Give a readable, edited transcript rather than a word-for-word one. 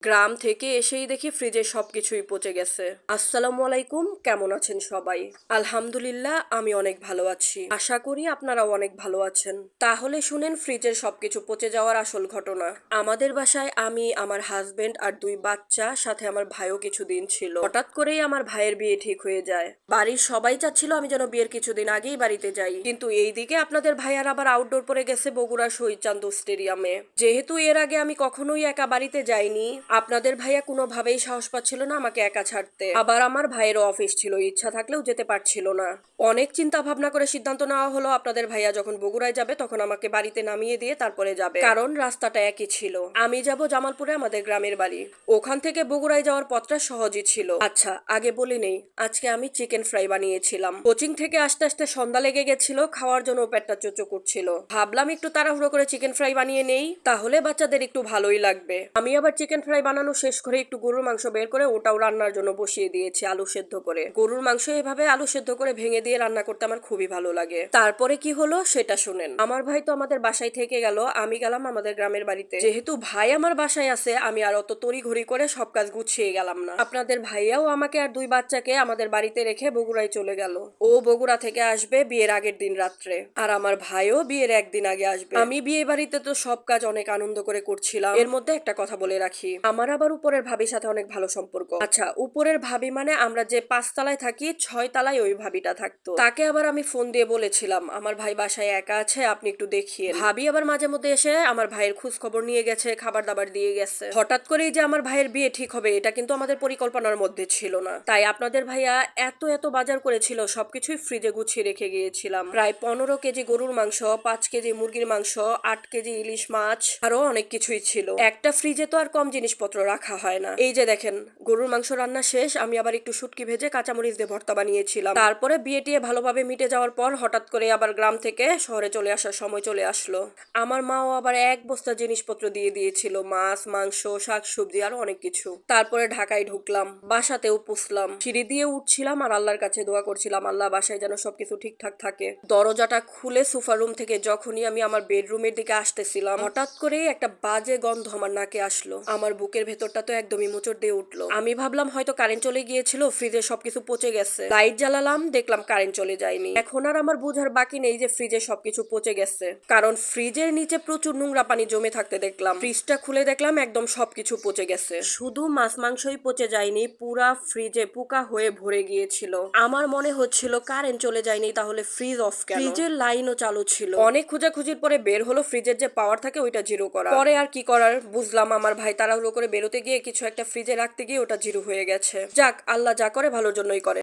গ্রাম থেকে এসেই দেখি ফ্রিজে সবকিছুই পচে গেছে। আসসালামু আলাইকুম, কেমন আছেন সবাই? আলহামদুলিল্লাহ, আমি অনেক ভালো আছি। আশা করি আপনারাও অনেক ভালো আছেন। তাহলে শুনেন ফ্রিজের সবকিছু পচে যাওয়ার আসল ঘটনা। আমাদের বাসায় আমি, আমার হাজবেন্ড আর 2 বাচ্চা, সাথে আমার ভাইও কিছুদিন ছিল। হঠাৎ করেই আমার ভাইয়ের বিয়ে ঠিক হয়ে যায়। বাড়ির সবাই চাচ্ছিল আমি যেন বিয়ের কিছুদিন আগেই বাড়িতে যাই, কিন্তু এইদিকে আপনাদের ভাইয়ার আবার আউটডোর পরে গেছে বগুড়া শহীদ চান্দু স্টেডিয়ামে। যেহেতু এর আগে আমি কখনোই একা বাড়িতে যাইনি, আপনাদের ভাইয়া কোনোভাবেই সাহস পাচ্ছিল না আমাকে একা ছাড়তে। আবার আমার ভাইয়েরও অফিস ছিল, ইচ্ছা থাকলেও যেতে পারছিল না। অনেক চিন্তা ভাবনা করে সিদ্ধান্ত নেওয়া হলো আপনাদের ভাইয়া যখন বগুড়ায় যাবে তখন আমাকে বাড়িতে নামিয়ে দিয়ে তারপরে যাবে, কারণ রাস্তাটা একই ছিল। আমি যাব জামালপুরে, আমাদের গ্রামের বাড়ি। ওখান থেকে বগুড়ায় যাওয়ার পথটা সহজই ছিল। আচ্ছা, আগে বলি নেই, আজকে আমি চিকেন ফ্রাই বানিয়েছিলাম। কোচিং থেকে আসতে আসতে সন্ধ্যা লেগে গেছিল, খাওয়ার জন্য পেটটা চোচো করছিল। ভাবলাম একটু তাড়াহুড়ো করে চিকেন ফ্রাই বানিয়ে নেই, তাহলে বাচ্চাদের একটু ভালোই লাগবে। আমি আবার চিকেন ফ্রাই বানানো শেষ করে একটু গরুর মাংস বের করে ওটাও রান্নার জন্য বসিয়ে দিয়েছি, আলু সেদ্ধ করে। গরুর মাংস এভাবে আলু সেদ্ধ করে ভেঙে দিয়ে রান্না করতে আমার খুবই ভালো লাগে। তারপরে কি হলো সেটা শুনেন। আমার ভাই তো আমাদের বাসায় থেকে গেল, আমি গেলাম আমাদের গ্রামের বাড়িতে। যেহেতু ভাই আমার বাসায় আছে, আমি আর অত তড়িঘড়ি করে সব কাজ গুছিয়ে গেলাম না। আপনাদের ভাইয়াও আমাকে আর 2 বাচ্চাকে আমাদের বাড়িতে রেখে বগুড়ায় চলে গেল। ও বগুড়া থেকে আসবে বিয়ের আগের দিন রাত্রে, আর আমার ভাইও বিয়ের একদিন আগে আসবে। আমি বিয়ে বাড়িতে তো সব কাজ অনেক আনন্দ করে করছিলাম। এর মধ্যে একটা কথা বলে রাখি, আমার আবার উপরের ভাবির সাথে অনেক ভালো সম্পর্ক। আচ্ছা, উপরের ভাবি মানে আমরা যে 5 তলায় থাকি, 6 তলায় ওই ভাবিটা থাকতো। তাকে আবার আমি ফোন দিয়ে বলেছিলাম আমার ভাই বাসায় একা আছে, আপনি একটু দেখিয়ে। ভাবি আবার মাঝে মধ্যে এসে আমার ভাইয়ের খোঁজ খবর নিয়ে গেছে, খাবার দাবার দিয়ে গেছে। হঠাৎ করেই যে আমার ভাইয়ের বিয়ে ঠিক হবে এটা কিন্তু আমাদের পরিকল্পনার মধ্যে ছিল না। তাই আপনাদের ভাইয়া এত এত বাজার করেছিল, সবকিছুই ফ্রিজে গুছিয়ে রেখে গিয়েছিলাম। প্রায় 15 কেজি গরুর মাংস, 5 কেজি মুরগির মাংস, 8 কেজি ইলিশ মাছ, আরো অনেক কিছুই ছিল। একটা ফ্রিজে তো আর কম জিনিসপত্র রাখা হয় না। এই যে দেখেন, গরুর মাংস রান্না শেষ, আমি আবার একটু শুটকি ভেজে কাঁচামরিচ দিয়ে ভর্তা বানিয়েছিলাম। তারপরে বিয়ে টিয়ে ভালোভাবে মিটে যাওয়ার পর হঠাৎ করে আবার গ্রাম থেকে শহরে চলে আসার সময় চলে আসলো। আমার মাও আবার 1 বস্তা জিনিসপত্র দিয়ে দিয়েছিল, মাছ, মাংস, শাকসবজি, আরো অনেক কিছু। তারপরে ঢাকায় ঢুকলাম, বাসাতেও পুষলাম, সিঁড়ি দিয়ে উঠছিলাম আর আল্লাহর কাছে দোয়া করছিলাম আল্লাহ বাসায় যেন সবকিছু ঠিকঠাক থাকে। দরজাটা খুলে সোফা রুম থেকে যখনই আমি আমার বেডরুমের দিকে আসতেছিলাম, হঠাৎ করেই একটা বাজে গন্ধ আমার নাকে আসলো। আমার বুকের ভেতরটা তো একদমই মোচড় দিয়ে উঠলো। আমি ভাবলাম হয়তো কারেন্ট চলে গিয়েছিল, ফ্রিজে সবকিছু পচে গেছে। লাইট জ্বালালাম, দেখলাম কারেন্ট চলে যায়নি। এখন আর আমার বোঝার বাকি নেই যে ফ্রিজে সবকিছু পচে গেছে, কারণ ফ্রিজের নিচে প্রচুর নোংরা পানি জমে থাকতে দেখলাম। ফ্রিজটা খুলে দেখলাম একদম সবকিছু পচে গেছে। শুধু মাছ মাংসই পচে যায়নি, পুরা ফ্রিজে পোকা হয়ে ভরে গিয়েছিল। আমার মনে হচ্ছিল কারেন্ট চলে যায়নি, তাহলে ফ্রিজ অফ কেন? ফ্রিজের লাইনও চালু ছিল। অনেক খোঁজাখুঁজির পরে বের হলো ফ্রিজের যে পাওয়ার থাকে ওইটা জিরো করা। পরে আর কি করার বুঝলাম, আমার ভাই তাড়াহুড়ো করে বেরোতে গিয়ে কিছু একটা ফ্রিজে রাখতে গিয়ে ওটা জিরো হয়ে গেছে। যাক, আল্লাহ যা করে ভালোর জন্যই করে।